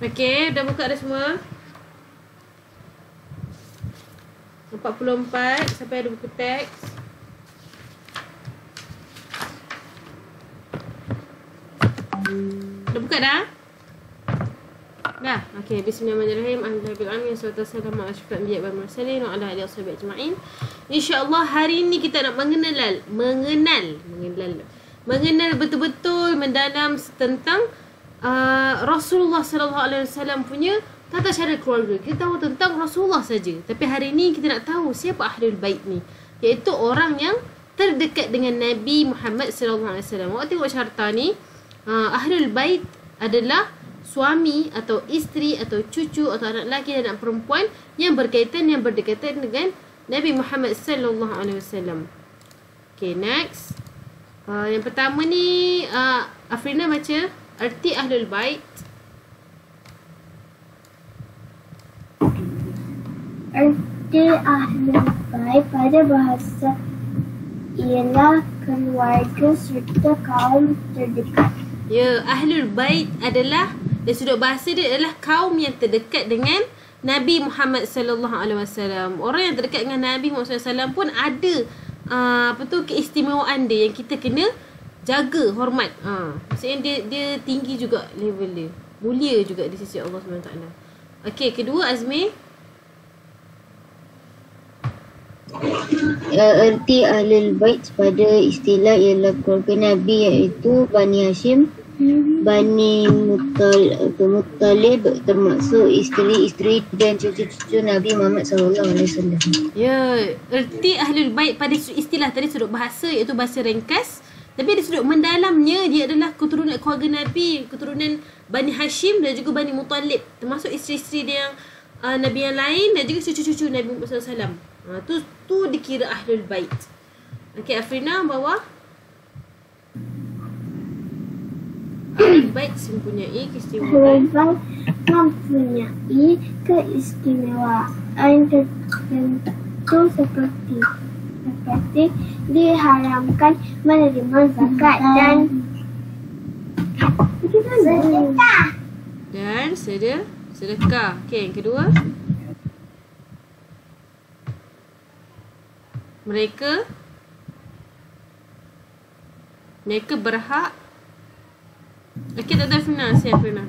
Okey, dah buka dah semua? 44 sampai ada buku teks. Dah buka dah? Dah. Okey, bismillahirrahmanirrahim. Alhamdulillahirabbil alamin. Wassalatu wassalamu ala asyrafil anbiya'i wal mursalin wa ala alihi washabihi ajma'in. Insya-Allah hari ni kita nak mengenal betul-betul mendalam tentang Rasulullah sallallahu alaihi wasallam punya tata cara keluarga. Kita tahu tentang Rasulullah saja, tapi hari ni kita nak tahu siapa Ahlul Bait ni, iaitu orang yang terdekat dengan Nabi Muhammad sallallahu alaihi wasallam. Awak tengok carta ni, Ahlul Bait adalah suami atau isteri atau cucu atau anak lelaki dan anak perempuan yang berkaitan, yang berdekatan dengan Nabi Muhammad sallallahu alaihi wasallam. Okay, next. Yang pertama ni Afrina baca arti Ahlul Bait. Arti Ahlul Bait pada bahasa ialah keluarga serta kaum terdekat. Ya, Ahlul Bait adalah, dari sudut bahasa dia adalah kaum yang terdekat dengan Nabi Muhammad sallallahu alaihi wasallam. Orang yang terdekat dengan Nabi Muhammad sallallahu alaihi wasallam pun ada keistimewaan dia yang kita kena jaga, hormat. Maksudnya dia tinggi juga level dia. Mulia juga di sisi Allah SWT. Okey, kedua Azmi. Erti Ahlul Bait pada istilah ialah keluarga Nabi, iaitu Bani Hashim, Bani Muttalib, termasuk isteri-isteri dan cucu-cucu Nabi Muhammad SAW. Ya, erti Ahlul Bait pada istilah tadi sudut bahasa iaitu bahasa ringkas, tapi dari sudut mendalamnya dia adalah keturunan keluarga Nabi, keturunan Bani Hashim dan juga Bani Muttalib, termasuk isteri-isteri dia yang Nabi yang lain dan juga cucu-cucu Nabi Muhammad SAW. Tu dikira Ahlul Bait. Okey, Afrina bawah. Ahlul Bait mempunyai keistimewaan. Ahlul Bait mempunyai keistimewaan tertentu seperti diharamkan menerima zakat dan sedekah. Okey, yang kedua. Mereka berhak. Okey, tak tahu Fina. Siap Fina.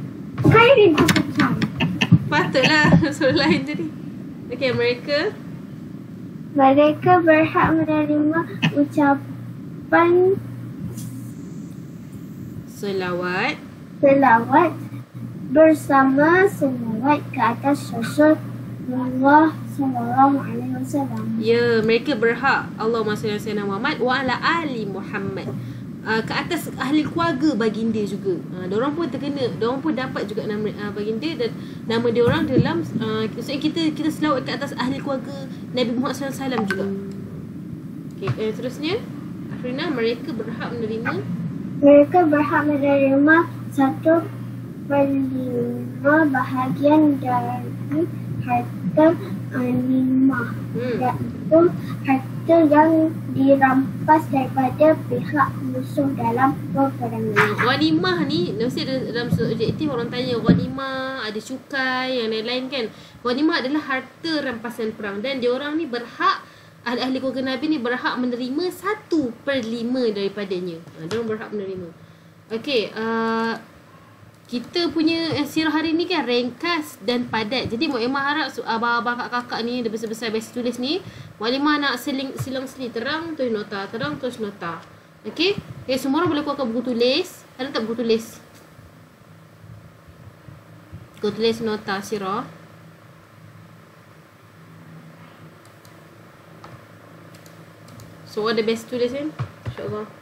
Patutlah soalan lain tadi. Okey, mereka berhak menerima ucapan selawat bersama selawat ke atas Rasulullah sallallahu alaihi wasallam. Ya, mereka berhak, Allahumma salli ala sayyidina Muhammad wa ala ali Muhammad, ke atas ahli keluarga baginda juga. Diorang pun terkena, diorang pun dapat juga nama baginda dan nama diorang dalam maksudnya kita selawat ke atas ahli keluarga Nabi Muhammad SAW juga. Okey, terusnya Afrina, mereka berhak menerima 1/5 bahagian dari harta ghanimah, iaitu harta yang dirampas daripada pihak musuh dalam peperangan. Ghanimah ni mesti dalam objektif orang tanya ghanimah, ada cukai yang lain-lain kan. Ghanimah adalah harta rampasan perang dan diorang ni berhak, ahli keluarga Nabi ni berhak menerima 1/5 daripadanya. Diorang berhak menerima. Okey, kita punya sirah hari ni kan ringkas dan padat. Jadi Mak Emah harap abang-abang kakak-kakak ni, dah besar-besar biasa tulis ni, Mak Emah nak silang seli, terang tulis nota, terang tulis nota. Okey? Okay, semua orang boleh keluarkan buku tulis. Ada tak buku tulis? Buku tulis nota sirah. So ada biasa tulis kan? InsyaAllah.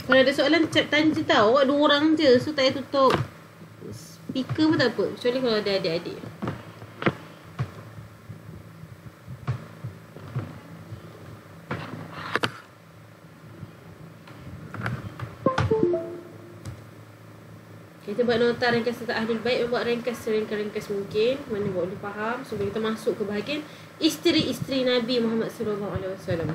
Kalau ada soalan tanya je tau. Awak 2 orang je, so tak payah tutup speaker pun tak apa, kecuali kalau ada adik-adik. Kita buat nota ringkas tentang Ahlul Bait, buat ringkas seringkas mungkin, mana boleh faham sebelum kita masuk ke bahagian isteri-isteri Nabi Muhammad sallallahu alaihi wasallam.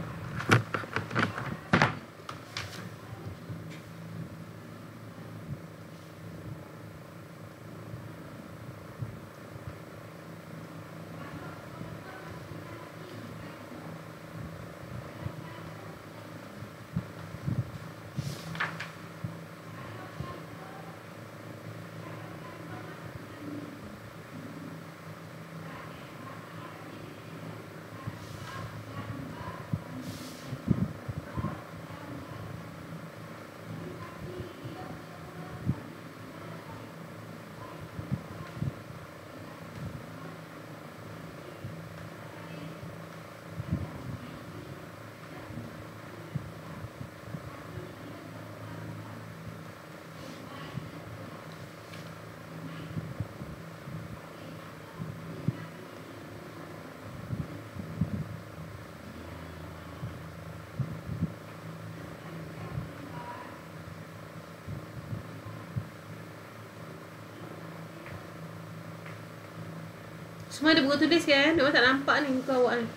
Semua ada buku tulis kan? Awak tak nampak ni muka awak ni.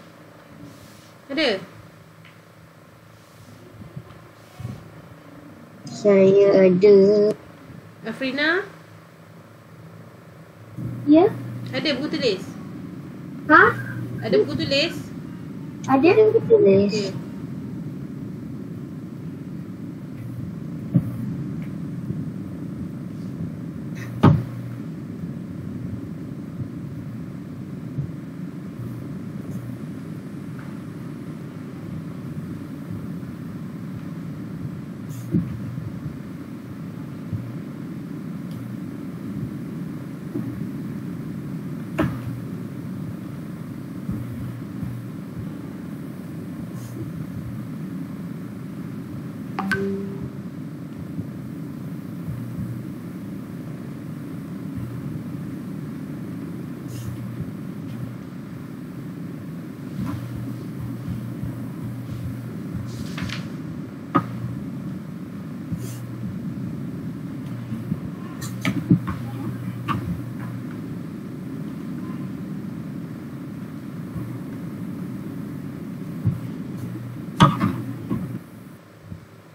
Ada? Saya ada. Afrina? Ya? Ada buku tulis? Ha? Ada buku tulis? Ada? Tulis. Okay.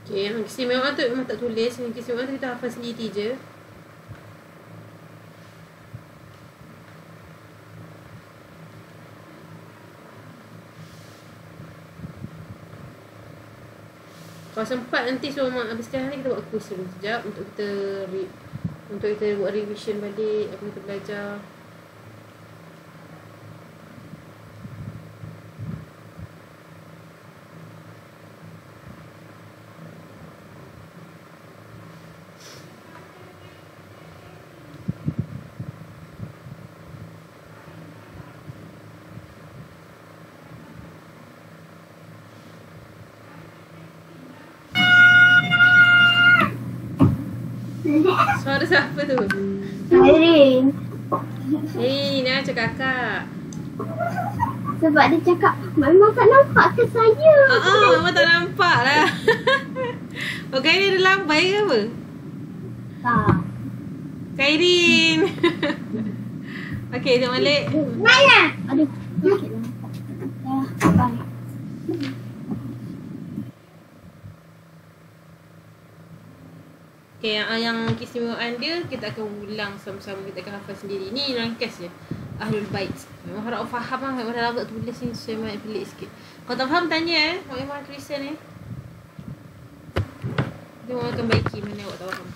Okay, yang keistimewaan tu memang tak tulis. Yang keistimewaan tu kita hafal sendiri je. Kalau sempat nanti suruh mak habis sekarang ni kita buat kursus dulu sekejap untuk kita buat revision balik apa kita belajar. Suara siapa tu? Airin. Hei, ni macam kakak. Sebab dia cakap, Mama tak nampak ke saya? Mama tak nampak lah. Oh, Kairin ada lambai ke apa? Tak. Kairin. Okay, tengok balik. Mana? Aduh. Okey lah. Bye. Okay, yang keistimewaan dia kita akan ulang sama-sama, kita akan hafal sendiri. Ni ringkas je Ahlul Bait. Memang harap awak faham lah. Memang dalam agak tulis ni saya main pelik sikit. Kalau tak faham tanya Mak Iman Kristen ni. Dia orang akan baiki mana awak tak faham.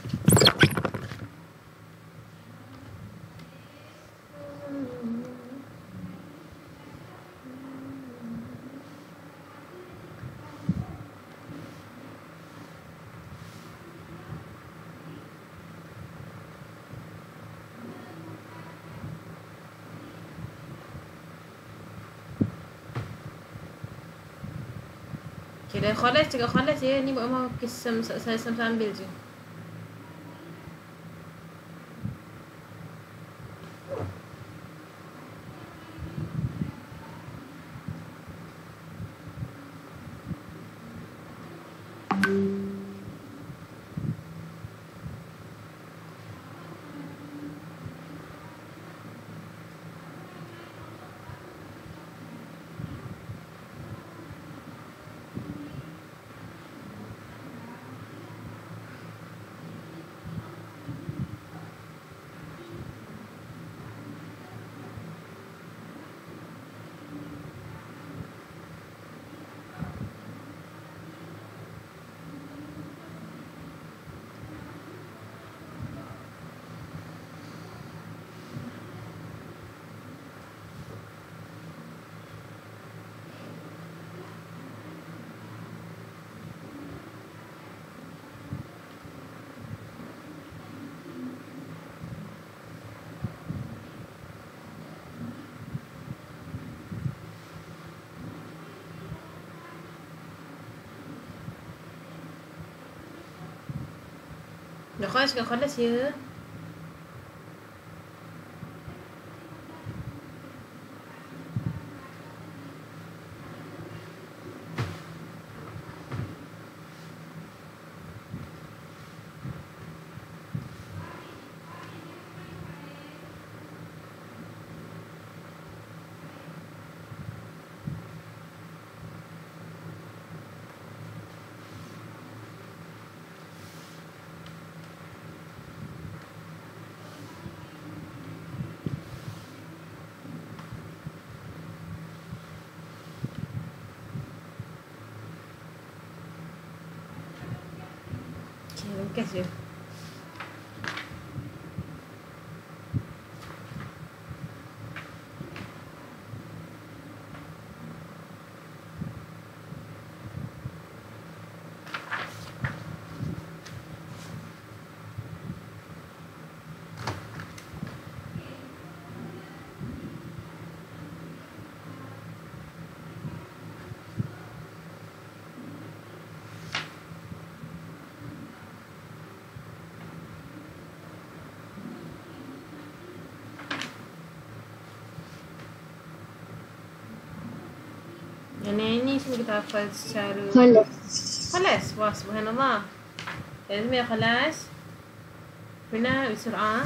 Okay, dah khalas, cakap khalas je. Ni buat mau kisah saya sambil je. Dah khalas ya. Okay, ringkas je. Yang ni semua kita hafal secara khalas. Wah, subhanallah. لازم يا خلاص هنا بسرعة.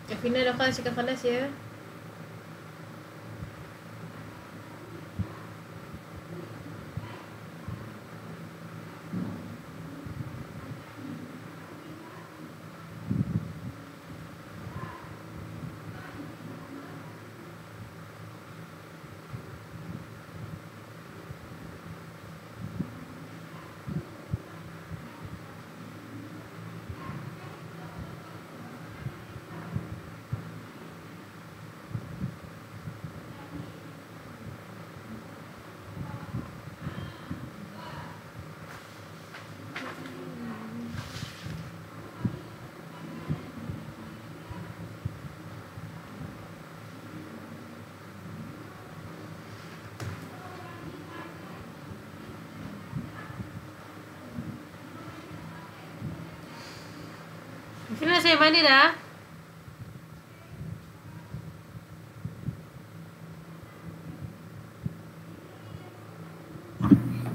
Afina dah cakap khalas ya. Afina saya mandi dah.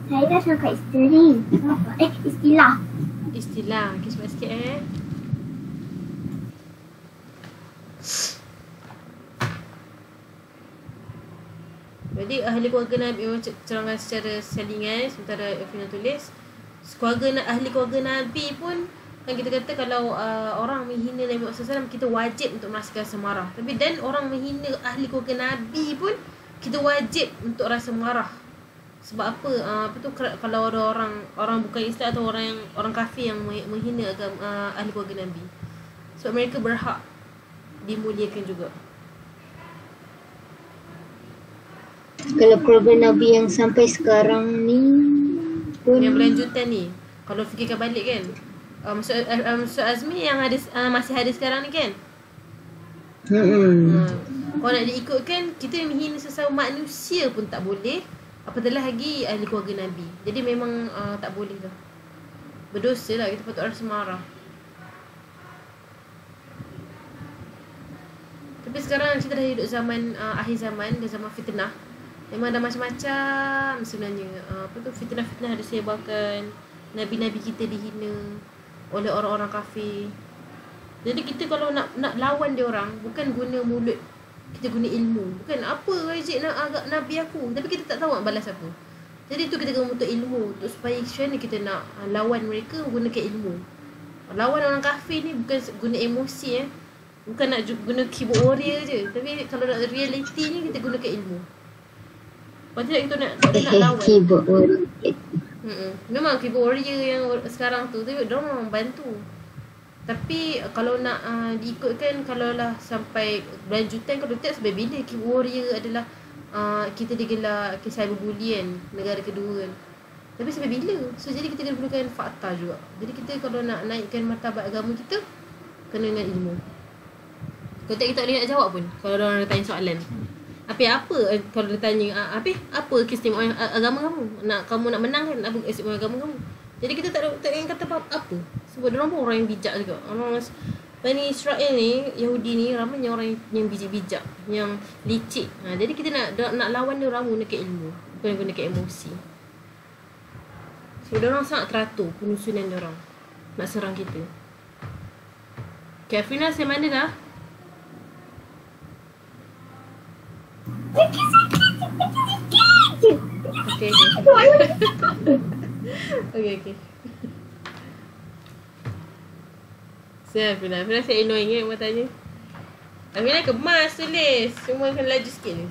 Saya dah sampai isteri. Istilah. Istilah. Okay, cepat sikit Jadi ahli keluarga Nabi, terangkan secara selingan sementara Afina tulis. Ahli keluarga Nabi pun kan kita kata kalau orang menghina Nabi Muhammad SAW, kita wajib untuk merasakan rasa marah. Tapi dan orang menghina ahli keluarga Nabi pun kita wajib untuk rasa marah. Sebab apa? Apa tu, kalau ada orang bukan Islam atau orang kafir yang menghina ahli keluarga Nabi, sebab mereka berhak dimuliakan juga. Kalau keluarga Nabi yang sampai sekarang ni pun, yang berlanjutan ni, kalau fikirkan balik kan, Maksud Azmi yang ada masih ada sekarang ni kan? Hmm. Kalau nak diikutkan, kita menghina sesama manusia pun tak boleh, apatah lagi ahli keluarga Nabi. Jadi memang tak boleh dah. Berdosa lah, kita patut rasa marah. Tapi sekarang kita dah hidup zaman akhir zaman, dah zaman fitnah. Memang dah macam-macam sebenarnya. Fitnah-fitnah disebarkan. Nabi-nabi kita dihina oleh orang-orang kafir. Jadi kita kalau nak lawan dia orang, bukan guna mulut, kita guna ilmu. Bukan apa wajib nak agak Nabi aku, tapi kita tak tahu nak balas apa. Jadi tu kita kena untuk ilmu, untuk supaya macam mana kita nak lawan mereka gunakan ilmu. Lawan orang kafir ni bukan guna emosi bukan nak guna keyboard warrior je. Tapi kalau nak reality ni kita gunakan ilmu. Kalau tidak kita nak lawan Keyboard warrior. Memang keyboard warrior yang sekarang tu, tapi dia orang bantu. Tapi kalau nak diikutkan, kalau lah sampai berlanjutan, kalau tak sampai bila keyboard warrior adalah kita digelar cyberbully negara kedua kan. Tapi sampai bila? So jadi kita kena perlukan fakta juga. Jadi kita kalau nak naikkan martabat agama kita, kena dengan ilmu. Kalau tak kita tak boleh nak jawab pun kalau orang tanya soalan. Apa kalau dia tanya apa keistimewaan agama kamu? Kamu nak menang kan? Apa keistimewaan agama kamu? Jadi kita tak ingin kata apa. Sebab dia orang pun orang yang bijak juga. Orang Bani Israel ni, Yahudi ni ramai orang yang bijak-bijak, yang licik. Jadi kita nak lawan dia orang gunakan ilmu, bukan gunakan emosi. So dia orang sangat teratur penyusunan dia orang nak serang kita. Okay, Afrina saya mana dah? Okay. Okay. Saya Afrina saya annoying orang tanya. Afrina kemas tulis. Semua kena laju sikit ni.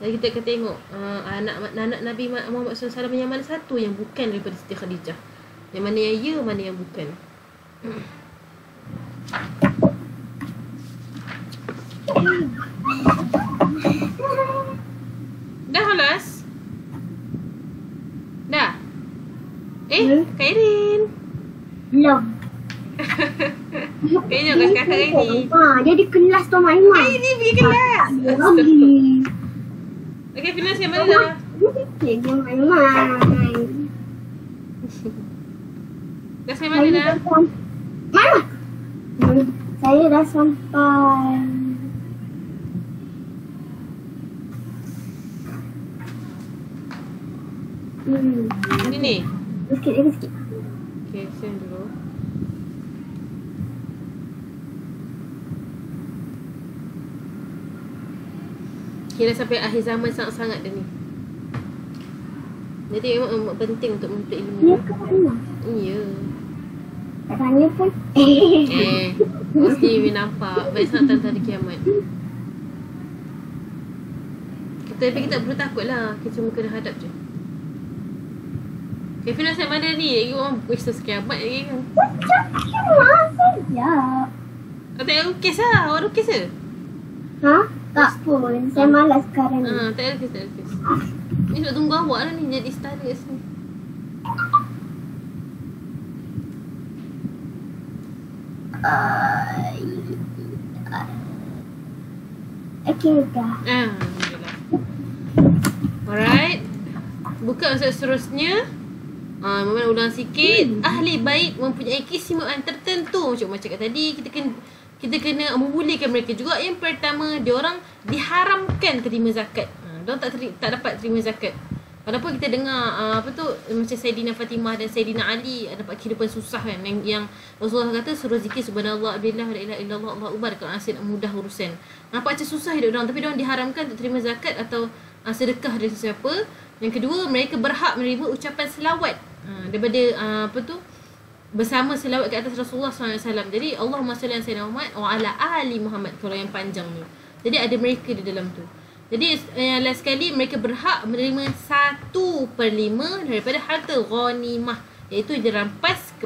Jadi kita tengok anak Nabi Muhammad SAW yang mana satu yang bukan daripada Siti Khadijah. Yang mana yang ya, mana yang bukan. Dah halas? Dah? Kak Irin? Belum. Kayaknya kakak hari ni. Dia di kelas tu Mak Iman. Hari ni pergi kelas. Okay, Finas yang mana dah? Dia Mak Iman. Dah sampai mana dah? Mana? Saya dah sampai. Ini. Sikit. Okay, send dulu. Kira sampai akhir zaman sangat-sangat dah ni. Jadi memang penting untuk menuntut ilmu. Dia ke mana? Ya. Tak tanya pun. Mesti we nampak. Baik sangat tanda hari kiamat. Tapi kita tak perlu takut lah. Kita cuma kena hadap je. Okay, Finas yang mana ni? Lagi orang kisah kiamat lagi kan? Kiamat saja. Tak payah lukis lah. Awak lukis ke? Ha? Tak pun. Saya malas sekarang ni. Tak ada lukis. Ni sebab tunggu awak lah ni jadi istana kat sini. Okay, dah. Alhamdulillah. Alright. Buka maksud seterusnya. Memang ulang sikit. Ahli bait mempunyai keistimewaan tertentu. Macam cakap tadi, kita kena memulihkan mereka juga. Yang pertama, diorang diharamkan terima zakat. Diorang tak dapat terima zakat. Walaupun kita dengar macam Sayyidina Fatimah dan Sayyidina Ali dapat kehidupan susah kan, yang Rasulullah kata suruh zikir subhanallah billah la ilaha illallah Allahu akbar kalau asyik nak mudah urusan. Nampak macam susah hidup diorang, tapi diorang diharamkan untuk terima zakat atau sedekah dari sesiapa. Yang kedua, mereka berhak menerima ucapan selawat daripada bersama selawat ke atas Rasulullah SAW. Jadi Allahumma salli ala sayyidina Muhammad wa ala ali Muhammad kalau yang panjang ni. Jadi ada mereka di dalam tu. Jadi yang last sekali, mereka berhak menerima 1/5 daripada harta ghanimah, iaitu dirampas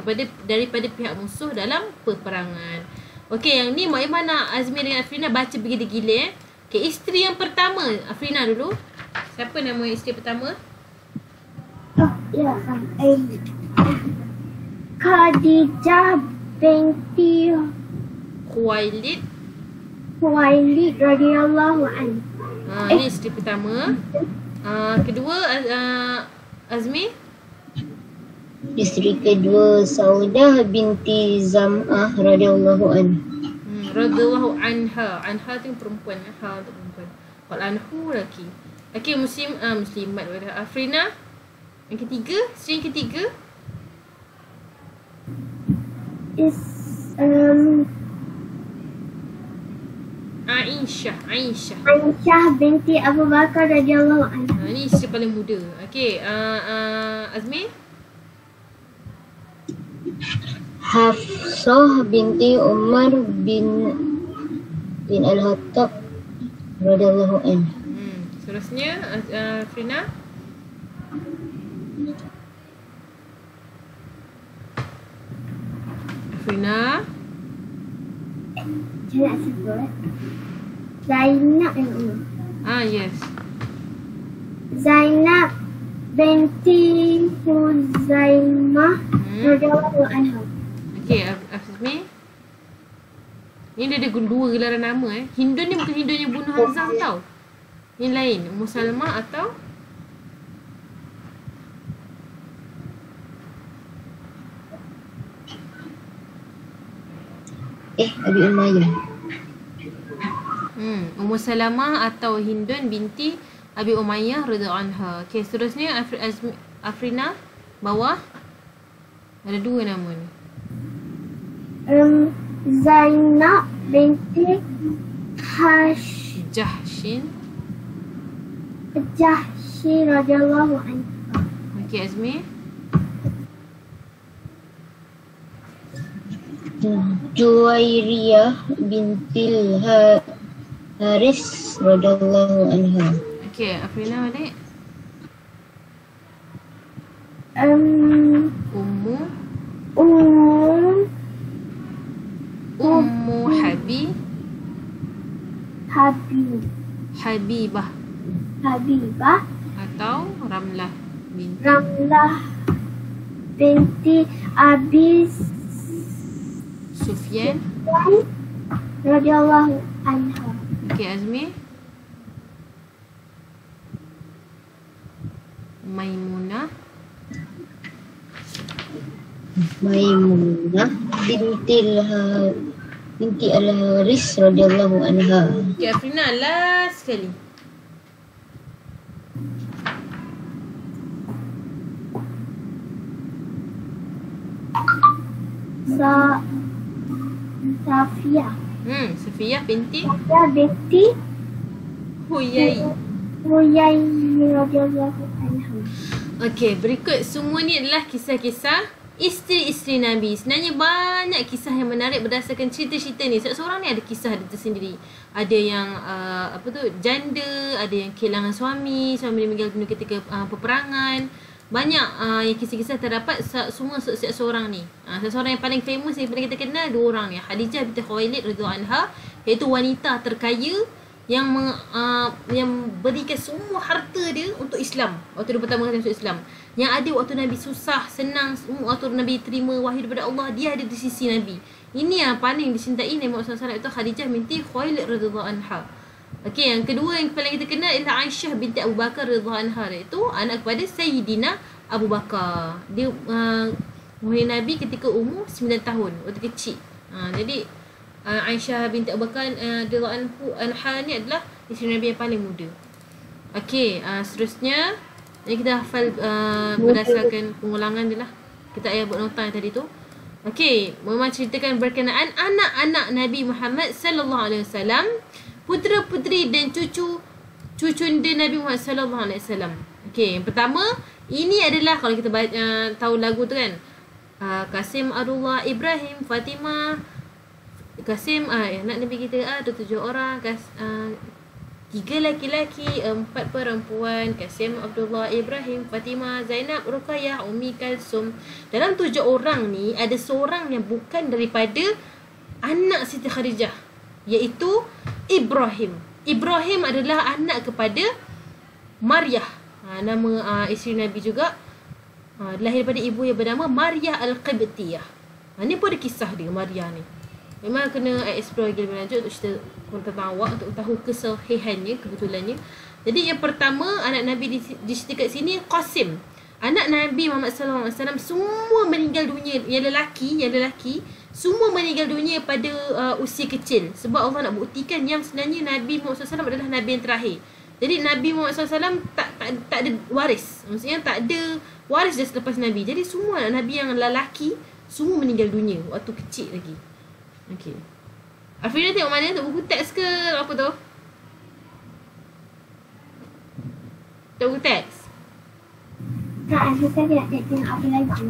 daripada pihak musuh dalam peperangan. Okey, yang ni Mak Imah nak Azmi dengan Afrina baca bergila-gila Okey, isteri yang pertama Afrina dulu. Siapa nama isteri pertama? Oh, ya. Khadijah binti Khuwailid. Khuwailid radhiyallahu anha. Ni isteri pertama. Kedua Azmi. Isteri kedua Saudah binti Zam'ah radhiyallahu anha. Radhiyallahu anha. Anha tu perempuan. Ha tu perempuan. Wal anhu lelaki. Okey, muslimat pada Afrina. Yang ketiga, isteri yang ketiga. Aisyah. Aisyah binti Abu Bakar radhiyallahu anha. Ni isteri paling muda. Okey, Azmi. Hafsah binti Umar bin Al-Khattab radhiyallahu anha. Seterusnya Afrina. Afrina. Saya nak sebut Zainab yang umur. Yes. Zainab binti Huzaimah radhiyallahu anha. Okey, Azmi. Ni dia ada dua gelaran nama Hindun ni bukan Hindun yang bunuh Hamzah tau. Yang lain, Ummu Salamah atau Abi Umayyah. Ummu Salamah atau Hindun binti Abi Umayyah radhiyallahu anha. Okey, seterusnya Afrina bawah. Ada dua nama ni. Zainab binti Jahsy radhiyallahu anha. Okey, Azmi. Juwairiyah bintil Haris radhiyallahu anha. Okey, Afrina balik. Ummu Habibah atau Ramlah binti Abi Sufyan radhiyallahu anha. Okey, Azmi. Maimunah binti Al-Haris radhiyallahu anha. Okey, Afrina last sekali. Safiyah. Safiyah binti Huyai radhiyallahu anha. Okey, berikut semua ni adalah kisah-kisah isteri-isteri Nabi. Sebenarnya banyak kisah yang menarik berdasarkan cerita-cerita ni. Seorang ni ada kisah dia tersendiri. Ada yang janda, ada yang kehilangan suami dia meninggal dunia ketika peperangan. Banyak yang kisah-kisah terdapat semua setiap seorang ni. Seorang yang paling famous yang paling kita kenal dua orang ni. Khadijah binti Khuwailid radhiyallahu anha, iaitu wanita terkaya yang berikan semua harta dia untuk Islam. Waktu dia pertama kali masuk Islam. Yang ada waktu Nabi susah, senang, waktu Nabi terima wahyu daripada Allah, dia ada di sisi Nabi. Ini yang paling dicintai Nabi Muhammad SAW, itu Khadijah binti Khuwailid radhiyallahu anha. Okey, yang kedua yang paling kita kenal ialah Aisyah binti Abu Bakar radhiyallahu anha, iaitu anak kepada Sayyidina Abu Bakar. Dia menghuni Nabi ketika umur 9 tahun, waktu kecil. Jadi Aisyah binti Abu Bakar radhiyallahu anha ni adalah isteri Nabi yang paling muda. Okey, seterusnya ini kita hafal berdasarkan pengulangan dia lah. Kita ayah buat nota yang tadi tu. Okey, Mama ceritakan berkenaan anak-anak Nabi Muhammad sallallahu alaihi wasallam, putera-puteri dan cucunda Nabi Muhammad sallallahu alaihi wasallam. Okey, yang pertama, ini adalah kalau kita tahu lagu tu kan. Kasim, Abdullah, Ibrahim, Fatimah. Kasim anak Nabi kita ada 7 orang, 3 laki-laki, 4 perempuan. Kasim, Abdullah, Ibrahim, Fatimah, Zainab, Ruqayyah, Ummi Kalsum. Dalam 7 orang ni ada seorang yang bukan daripada anak Siti Khadijah, iaitu Ibrahim. Ibrahim adalah anak kepada Maryah. Nama isteri Nabi juga. Lahir daripada ibu yang bernama Maryah Al-Qibtiyah. Ni pun ada kisah dia, Maryah ni. Memang kena explore lagi lebih lanjut untuk cerita tentang awak, untuk tahu kesahihannya, kebetulannya. Jadi yang pertama, anak Nabi di kat sini Qasim. Anak Nabi Muhammad SAW semua meninggal dunia. Yang lelaki semua meninggal dunia pada usia kecil. Sebab Allah nak buktikan yang sebenarnya Nabi Muhammad SAW adalah Nabi yang terakhir. Jadi Nabi Muhammad SAW tak ada waris. Maksudnya tak ada waris dah selepas Nabi. Jadi semua Nabi yang lelaki semua meninggal dunia waktu kecil lagi. Okey. Afrina tengok mana tu? Buku teks ke apa tu? Buku teks? Tak, saya nak tengok apa lagi.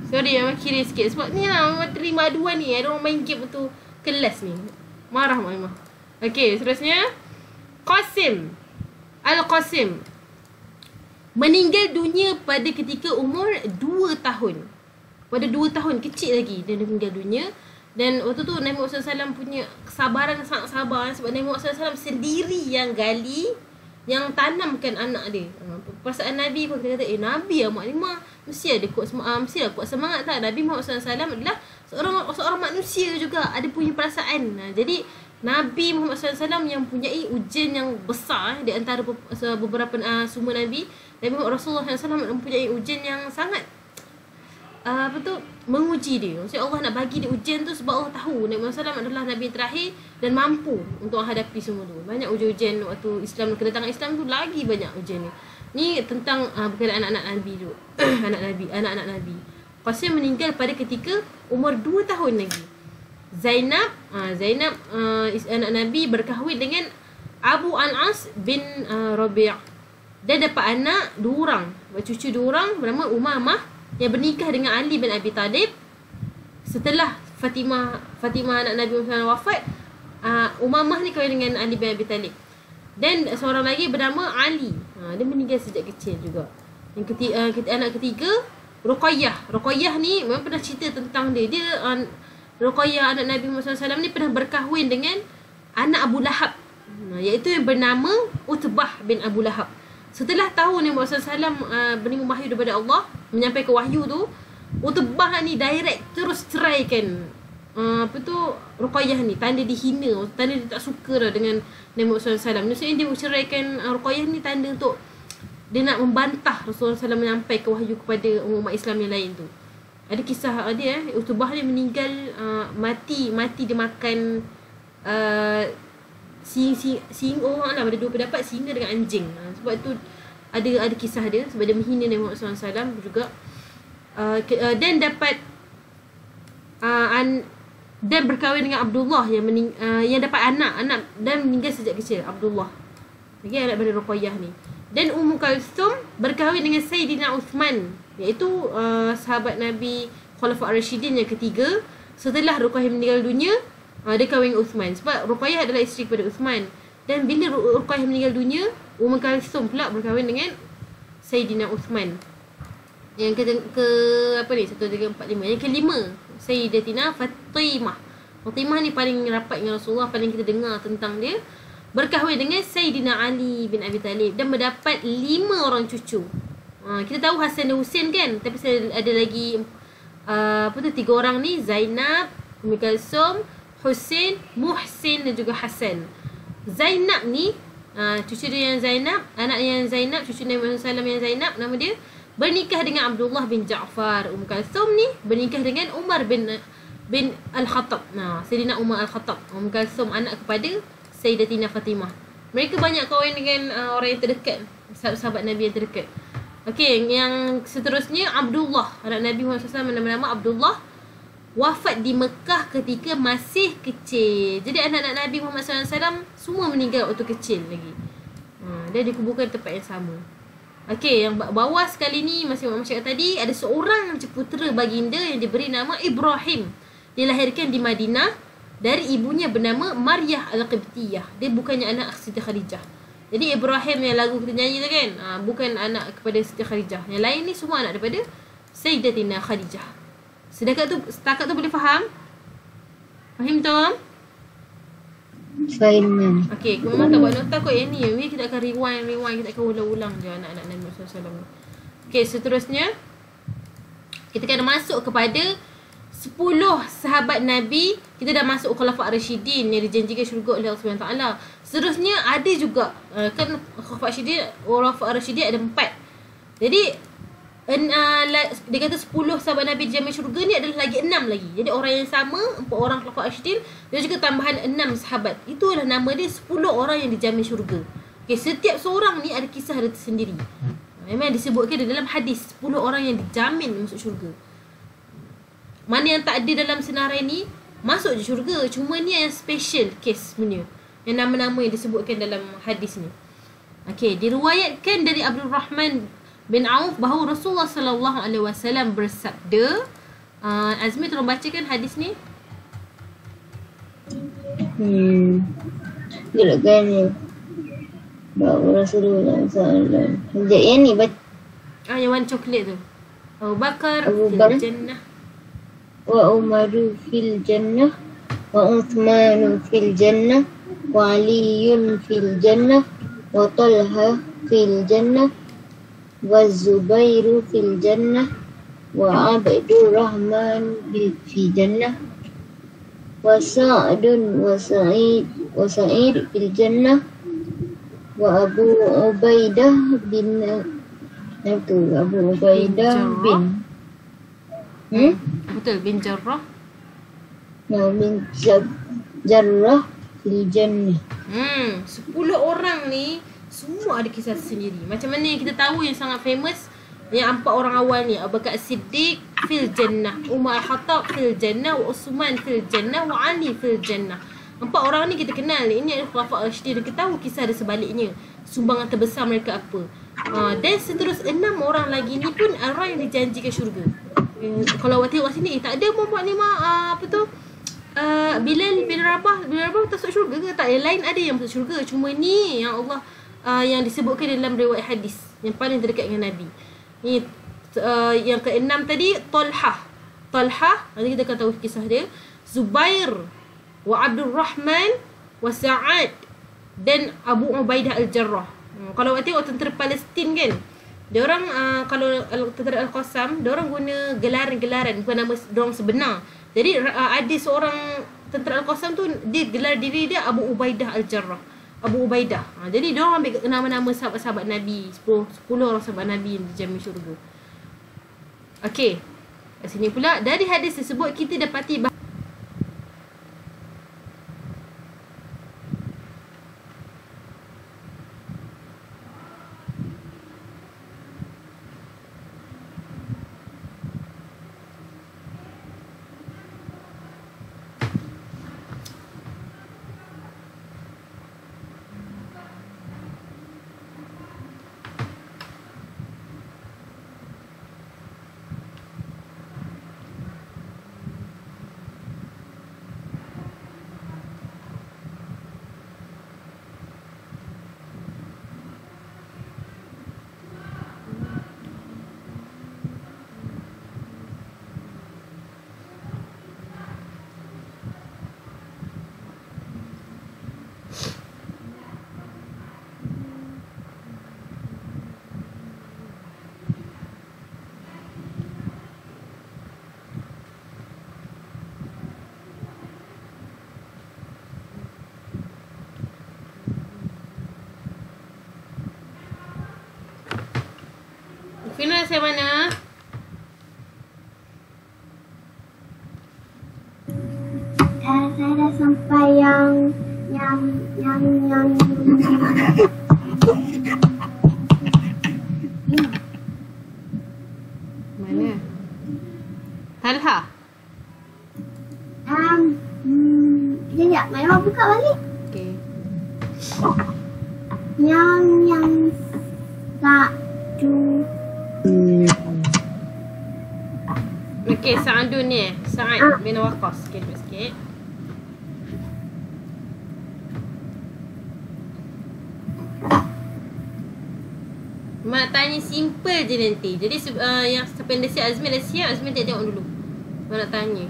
Sorry, memang kira sikit. Sebab ni lah, memang terima aduan ni. Ada orang main game tu kelas ni. Marah mak memang. Okey, seterusnya. Qasim. Al-Qasim. Meninggal dunia pada ketika umur 2 tahun. Pada 2 tahun, kecil lagi dia meninggal dunia. Dan waktu tu Nabi Muhammad SAW punya kesabaran, sangat sabar. Sebab Nabi Muhammad SAW sendiri yang gali, yang tanamkan anak dia. Perasaan Nabi pun kita kata, Nabi lah mak ni mah mesti ada kuat semangat tak? Nabi Muhammad SAW adalah seorang manusia juga, ada punya perasaan. Jadi Nabi Muhammad SAW yang mempunyai ujian yang besar di antara beberapa sumber Nabi. Nabi Rasulullah SAW mempunyai ujian yang sangat menguji dia. Maksudnya Allah nak bagi dia ujian tu sebab Allah tahu Nabi Muhammad SAW adalah Nabi yang terakhir dan mampu untuk menghadapi semua tu. Banyak ujian-ujian waktu Islam, kedatangan Islam tu lagi banyak ujian ni. Ni tentang berkaitan anak-anak Nabi tu. Anak-anak Nabi. Qasim meninggal pada ketika umur 2 tahun lagi. Zainab anak Nabi berkahwin dengan Abu Al-As bin Rabi'. Dia dapat anak 2 orang, cucu 2 orang bernama Umamah yang bernikah dengan Ali bin Abi Talib. Setelah Fatimah anak Nabi Muhammad wafat, Umamah ni kahwin dengan Ali bin Abi Talib. Dan seorang lagi bernama Ali. Dia meninggal sejak kecil juga. Yang anak ketiga Ruqayyah. Ruqayyah ni memang pernah cerita tentang dia. Ruqayyah anak Nabi Muhammad SAW ni pernah berkahwin dengan anak Abu Lahab, iaitu yang bernama Utbah bin Abu Lahab. Setelah tahu Nabi Muhammad SAW menerima wahyu daripada Allah, menyampaikan wahyu tu, Utbah ni direct terus ceraikan Ruqayyah ni. Tanda dihina, tanda dia tak suka dah dengan Nabi Muhammad SAW. Maksudnya dia ceraikan Ruqayyah ni tanda untuk dia nak membantah Rasulullah SAW menyampaikan wahyu kepada umat Islam yang lain tu. Ada kisah dia Utbah ni meninggal, mati dia makan singa orang lah. Ada 2 pendapat, singa dengan anjing. Sebab tu ada kisah dia sebab dia menghina Nabi Muhammad SAW juga. Dan dapat dan berkahwin dengan Abdullah yang dapat anak dan meninggal sejak kecil. Abdullah anak dari Ruqayyah ni. Dan Ummu Kalsum berkahwin dengan Sayyidina Uthman, iaitu sahabat Nabi Khulafa' Ar-Rashidin yang ketiga. Setelah Ruqayyah meninggal dunia, dia kahwin dengan Uthman. Sebab Ruqayyah adalah isteri kepada Uthman. Dan bila Ruqayyah meninggal dunia, Ummu Kalsum pula berkahwin dengan Sayyidina Uthman. Yang ke 1, 2, 3, 4, 5. Yang kelima, Sayyidatina Fatimah. Fatimah ni paling rapat dengan Rasulullah, paling kita dengar tentang dia. Berkahwin dengan Sayyidina Ali bin Abi Talib dan mendapat 5 orang cucu. Kita tahu Hasan dan Husain kan, tapi ada lagi 3 orang ni, Zainab, Ummu Kalsum, Husain, Muhsin dan juga Hasan. Zainab ni cucu dia yang Zainab, anak yang Zainab, cucu Nabi Muhammad SAW yang Zainab, nama dia, bernikah dengan Abdullah bin Ja'far. Ummu Kalsum ni bernikah dengan Umar bin Al-Khattab. Sayyidina Umar Al-Khattab. Ummu Kalsum anak kepada Sayyidatina Fatimah. Mereka banyak kahwin dengan orang yang terdekat, sahabat Nabi yang terdekat. Okey, yang seterusnya Abdullah, anak Nabi Muhammad SAW nama Abdullah, wafat di Mekah ketika masih kecil. Jadi anak-anak Nabi Muhammad SAW semua meninggal waktu kecil lagi. Dia dikuburkan tempat yang sama. Okey, yang bawah sekali ni masih masyarakat tadi, ada seorang putera baginda yang diberi nama Ibrahim. Dilahirkan di Madinah dari ibunya bernama Maryah Al-Qibtiyah. Dia bukannya anak Siti Khadijah. Jadi Ibrahim yang lagu kita nyanyi tu kan, bukan anak kepada Siti Khadijah. Yang lain ni semua anak daripada Sayyidatina Khadijah. Setakat tu boleh faham? Fahim Tom? Fahim. Okay, memang tak buat nota kot yang ni. Ni kita akan rewind. Kita akan ulang-ulang je anak-anak Nabi Muhammad SAW. Okay, seterusnya kita kena masuk kepada 10 sahabat Nabi. Kita dah masuk Khulafa' Ar-Rasyidin yang dijanjikan syurga oleh Allah SWT. Seterusnya ada juga kan Khulafa' Ar-Rasyidin ada 4. Jadi dia kata 10 sahabat Nabi dijamin syurga ni adalah lagi 6 lagi. Jadi orang yang sama, 4 orang Khulafa' Ar-Rasyidin, dan juga tambahan 6 sahabat. Itulah nama dia 10 orang yang dijamin syurga. Okay, setiap seorang ni ada kisah dia tersendiri. Memang disebutkan dalam hadis 10 orang yang dijamin masuk syurga. Mana yang tak ada dalam senarai ni masuk je syurga. Cuma ni yang special case sebenarnya, yang nama-nama yang disebutkan dalam hadis ni. Okey, diriwayatkan dari Abdul Rahman bin Auf bahawa Rasulullah sallallahu alaihi wasallam bersabda, Azmi tolong bacakan hadis ni. Gerakan ni bahawa Rasulullah SAW. Sekejap yang ni baca. Yang warna coklat tu. Abu Bakar fil jannah. Wa Umaru fil jannah. Wa Uthmanu fil jannah. Wa Aliyun fil jannah. Wa Talha fil jannah. Wa Zubairu fil jannah. Wa Abdur Rahman fil jannah. Wa Sa'dun wa Sa'id fil jannah. Wa Abu Ubaidah bin Abu Ubaidah bin betul, bin Jarrah. Bin Jarrah fil jannah. 10 orang ni semua ada kisah sendiri. Macam mana yang kita tahu yang sangat famous, yang 4 orang awal ni, Abu Bakar Siddiq fil jannah, Umar Khattab fil jannah, wa Uthman fil jannah, wa Ali fil jannah. 4 orang ni kita kenal. Ini adalah Khulafa' Ar-Rasyidin. Kita tahu kisah dia sebaliknya, sumbangan terbesar mereka apa. Dan seterus 6 orang lagi ni pun orang yang dijanjikan syurga. Kalau awak tengok sini, tak ada Muhammad ni apa tu, Bilal bin Rabah tak masuk syurga ke? Tak, yang lain ada yang masuk syurga. Cuma ni yang Allah yang disebutkan dalam riwayat hadis yang paling terdekat dengan Nabi. Ni yang ke-6 tadi Talha, nanti kita akan tahu kisah dia. Zubair wa Abdul Rahman wa Sa'ad dan Abu Ubaidah Al-Jarrah. Kalau awak tengok tentera Palestin kan, dia orang kalau tentera Al-Qassam, dia orang guna gelaran-gelaran, bukan nama dia orang sebenar. Jadi ada seorang tentera Al-Qassam tu, dia gelar diri dia Abu Ubaidah Al-Jarrah, Abu Ubaidah. Jadi dia orang ambil nama-nama sahabat-sahabat Nabi, 10 orang sahabat Nabi yang dijamin syurga. Okey, kat sini pula dari hadis tersebut kita dapati Fina saya mana? Saya dah sampai yang mana? Talha. Sekejap, Mama buka balik. Okey. Yang satu. Okey, Sa'adun ni. Sa'ad bin Waqqas. Okey, sikit. Mak tanya simple je nanti. Jadi yang siapa yang dah siap, Azmi dah siap. Azmi tengok dulu. Mak nak tanya.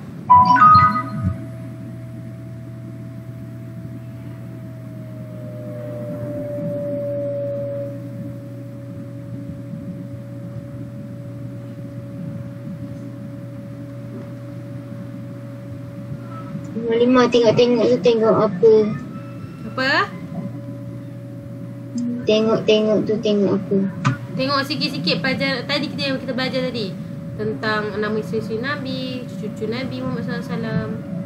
Nombor 5 tengok-tengok tu tengok apa? Apa? Tengok-tengok tu tengok apa? Tengok sikit-sikit pelajaran tadi kita belajar tadi. Tentang nama isteri Nabi, cucu Nabi Muhammad SAW.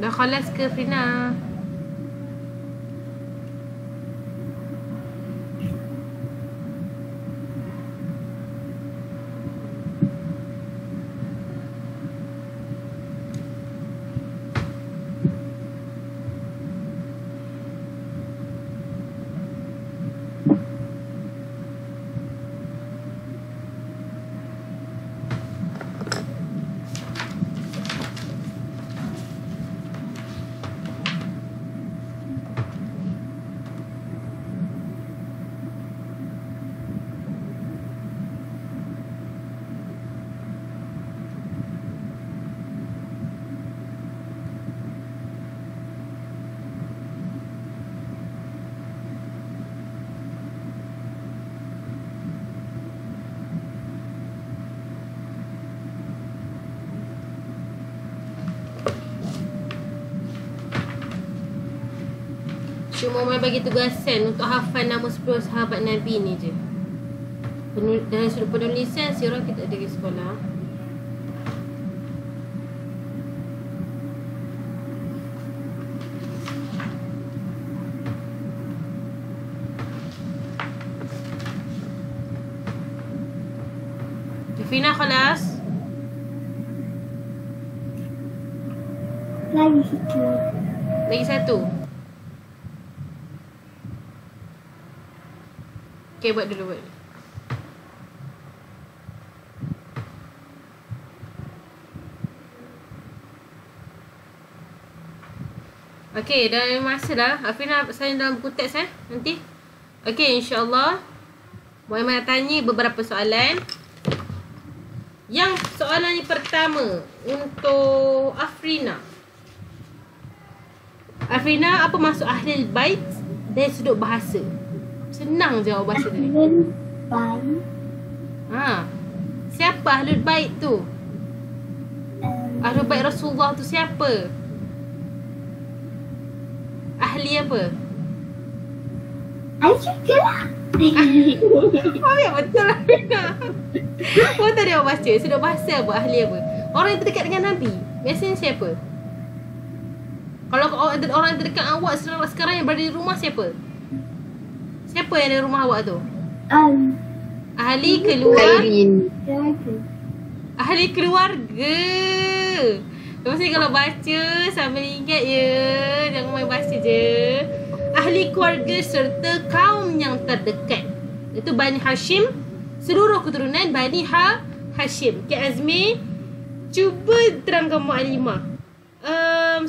Dah khalas ke Frina? Cuma Umar bagi tugasan untuk hafal nama 10 sahabat Nabi ni je. Dalam sudut penulisan sirah kita ada di sekolah. Fina khalas? Lagi satu. Lagi satu. Okay, buat dulu. Okay, dah masa dah. Afina sign dalam buku teks nanti. Okay, insyaAllah Muhammad nak tanya beberapa soalan. Yang soalan yang pertama untuk Afrina. Afrina, apa maksud Ahlul Bait dari sudut bahasa? Senang jawab bahasa ni. Ahlul Bait. Siapa Ahlul Bait tu? Ahlul Bait Rasulullah tu siapa? Ahli apa? I juga lah. Oh ya, betul lah. Kau tadi awak baca sudut bahasa apa? Ahli apa? Orang yang terdekat dengan Nabi. Biasanya siapa? Kalau orang yang terdekat awak sekarang yang berada di rumah siapa? Siapa yang ada rumah awak tu? Ahli keluarga. Ahli keluarga. Lepas ni kalau baca sambil ingat ya. Jangan main baca je. Ahli keluarga serta kaum yang terdekat. Itu Bani Hashim. Seluruh keturunan Bani Hashim. Cik Azmi, cuba terangkan Mu'allimah.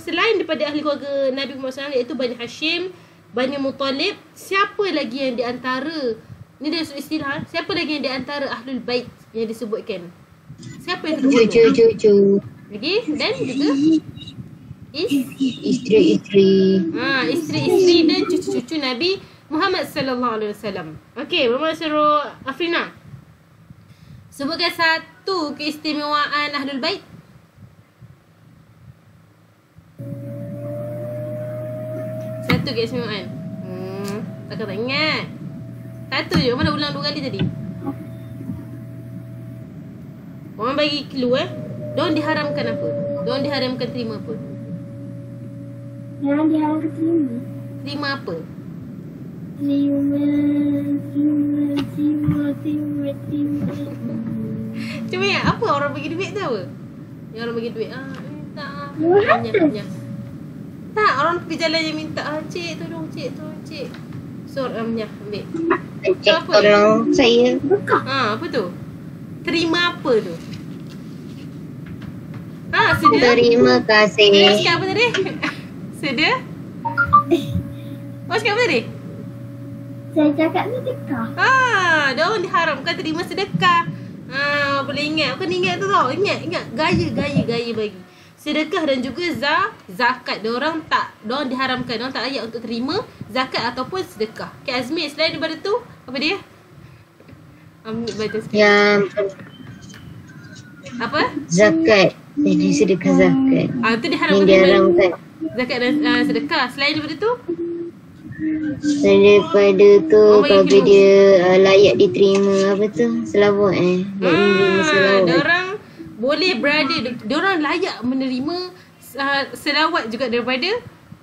Selain daripada ahli keluarga Nabi Muhammad SAW, iaitu Bani Hashim, Bani Muttalib, siapa lagi yang di antara, ni dari sudut istilah, siapa lagi yang di antara Ahlul Bait yang disebutkan? Siapa yang tersebut? Cucu. Lagi? Dan juga Isteri-isteri. Isteri-isteri dan cucu-cucu Nabi Muhammad sallallahu alaihi wasallam. Okey, Mama suruh Afrina sebutkan satu keistimewaan Ahlul Bait. Satu keistimewaan. Takkan tak ingat. Satu je, Mama dah ulang 2 kali tadi. Mama bagi clue Diorang diharamkan apa? Diorang diharamkan terima apa? Yang diharamkan terima. Terima apa? Terima. Cuma ya, apa orang bagi duit tu apa? Yang orang bagi duit, minta Banyak. Tak, orang pergi jalan yang minta, cik tolong cik, tolong cik. So, ambil. Cik tolong saya. Apa tu? Terima apa tu? Sedia? Terima kasih. Cakap apa tadi? Sedia? Cakap apa tadi? Saya cakap sedekah. Dia orang diharamkan terima sedekah. Boleh ingat. Bukan ingat tu tau. Ingat. Gaya bagi. Sedekah dan juga zakat. Diorang diharamkan. Diorang tak layak untuk terima zakat ataupun sedekah. Okay, Azmi, selain daripada tu, apa dia? Ambil baca sikit. Yang Apa? zakat. Jadi sedekah zakat. Itu Yang diharamkan. diharamkan. Zakat dan sedekah. Selain daripada tu? Daripada tu Oh, bagi apabila hidup. dia layak diterima apa tu? Selawat selawat. Diorang boleh berada, diorang layak menerima selawat juga daripada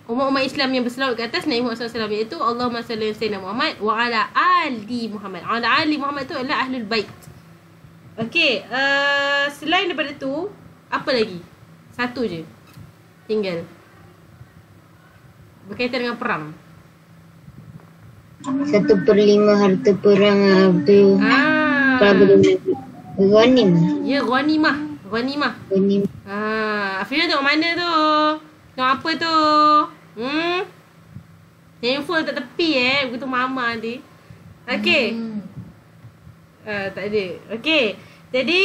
umat-umat Islam yang berselawat ke atas Nabi Muhammad SAW, iaitu Allahumma salli ala sayyidina Muhammad wa ala ali Muhammad. Ala ali Muhammad tu adalah ahlul bait. Okey, selain daripada tu, apa lagi? Satu je tinggal. Berkaitan dengan perang. 1/5 harta perang tu. Ghanim. Ya, ghanimah. Ghanimah. Afrina tengok mana tu? Tengok apa tu? Handphone tak tepi begitu mama nanti. Okey. Tak ada. Okey. Jadi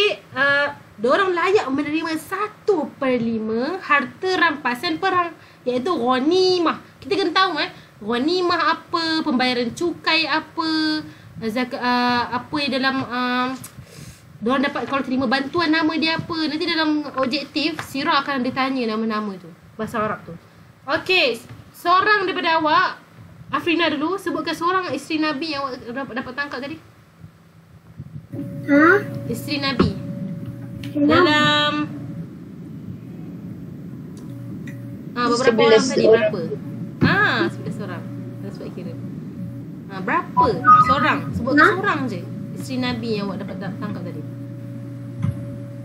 diorang layak menerima 1/5 harta rampasan perang, iaitu ghanimah. Kita kena tahu ghanimah apa, pembayaran cukai apa, zakat apa yang dalam diorang dapat kalau terima bantuan, nama dia apa. Nanti dalam objektif sirah akan ditanya nama-nama tu, bahasa Arab tu. Okey, seorang daripada awak, Afrina dulu, sebutkan seorang isteri Nabi yang awak dapat tangkap tadi. Isteri Nabi dalam beberapa orang tadi, berapa? 11 orang. Dah sebab kira. Berapa? Seorang. Sebutkan seorang je isteri Nabi yang awak dapat tangkap tadi.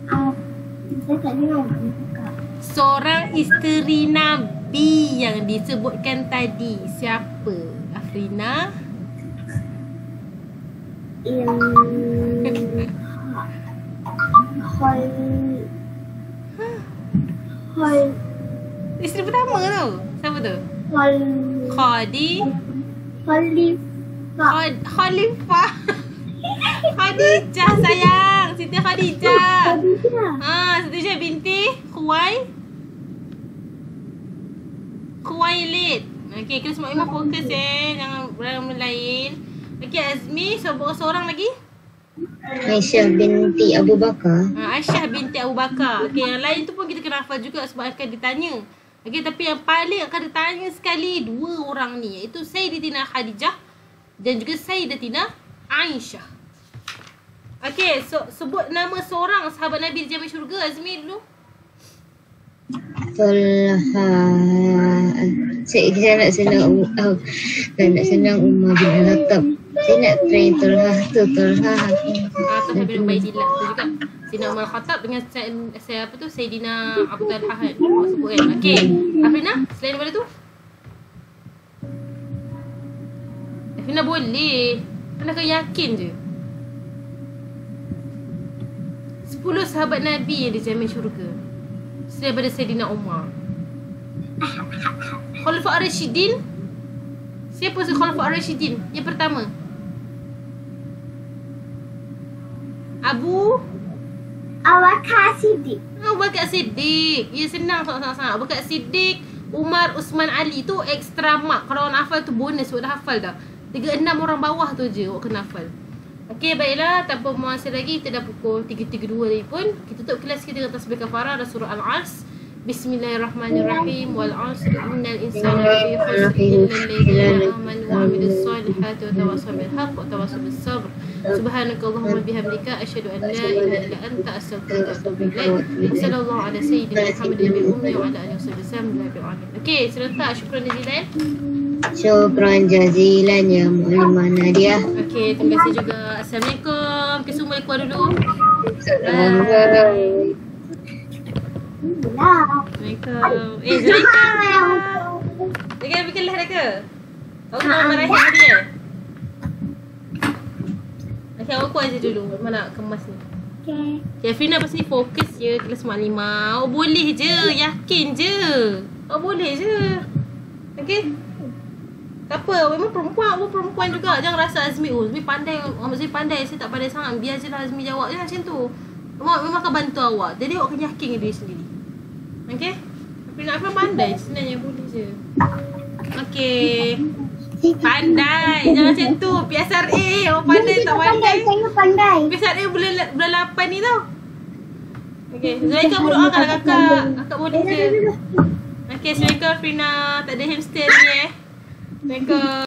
Saya tak dengar nak cakap. Seorang isteri Nabi yang disebutkan tadi. Siapa? Afrina? Isteri pertama tu. Siapa tu? Khalifah. Khadijah sayang. Siti Khadijah. Khadijah binti Khuwailid. Okey, kita semua memang fokus jangan benda lain. Okey, Azmi, seorang lagi. Aisyah binti Abu Bakar. Aisyah binti Abu Bakar. Okey, yang lain tu pun kita kena hafal juga sebab akan ditanya. Okey, tapi yang paling akan ditanya sekali dua orang ni, iaitu Sayyidatina Khadijah dan juga Sayyidatina Aisyah. Okey, sebut nama seorang sahabat Nabi di Jannah Syurga, Azmi dulu. Saya nak senang Umar bin Khattab. Saya nak try Talha tu. Talha bin Ubaidillah tu juga. Sayyidina Umar Khattab dengan Sayyidina Abu Talha kan. Sebut kan. Okey, Afrina, selain daripada tu? Afrina boleh. Anda kena yakin je. 10 sahabat Nabi yang dijamin syurga daripada Sayyidina Umar. Khulafa Ar-Rasyidin. Siapa Khulafa Ar-Rasyidin? Yang pertama, Abu Bakar Siddiq. Abu Bakar Siddiq. Ya, senang sangat. Abu Bakar Siddiq, Umar, Usman, Ali tu extra mark. Kalau orang hafal tu bonus, awak dah hafal dah. 36 orang bawah tu je awak kena hafal. Okey, baiklah, tanpa masa lagi, kita dah pukul 3.32 tadi pun. Kita tutup kelas kita dengan tasbih kafarah dan surah Al-As. Bismillahirrahmanirrahim. Wal 'asr innal insana lafi khusr illa alladziina amanu wa 'amilus solihati wa tawassaw bil haqq wa tawassaw bis sabr. Subhanakallahumma bihamdika asyhadu an la ilaha illa anta astaghfiruka wa atubu ilaik. Sallallahu ala sayyidina Muhammadin bil ummi wa ala alihi wasallam. Okey, serentak syukran jazilan. Syukran jazilan ya Mu'limah Nadia. Okey, terima kasih juga. Assalamualaikum. Kita semua keluar dulu. Assalamualaikum. Yelah. Assalamualaikum. Zulaika. Jangan bikin lah ke? Kau nak marahin dia? Okay, aku aja dulu. Mana nak kemas ni? Okay. Okay, Afrina pasti fokus je kelas maklimah. Oh, boleh je. Yakin je. Oh, boleh je. Okay? Tak apa. Memang perempuan juga. Jangan rasa Azmi, oh, Azmi pandai. Azmi pandai. Saya tak pandai sangat. Biar je lah Azmi jawab. Jangan macam tu. Memang akan bantu awak. Jadi awak akan yakin dengan diri sendiri. Okay? Afrina pandai. Sebenarnya boleh je. Okay. Pandai. Jangan macam tu. PSRA. Orang pandai tak pandai. Saya pandai. PSRA bulan 8 ni tau. Okay. Zulaika berdoakan kakak. Kakak boleh je. Okay. Assalamualaikum Afrina. Tak ada hamster ni Assalamualaikum.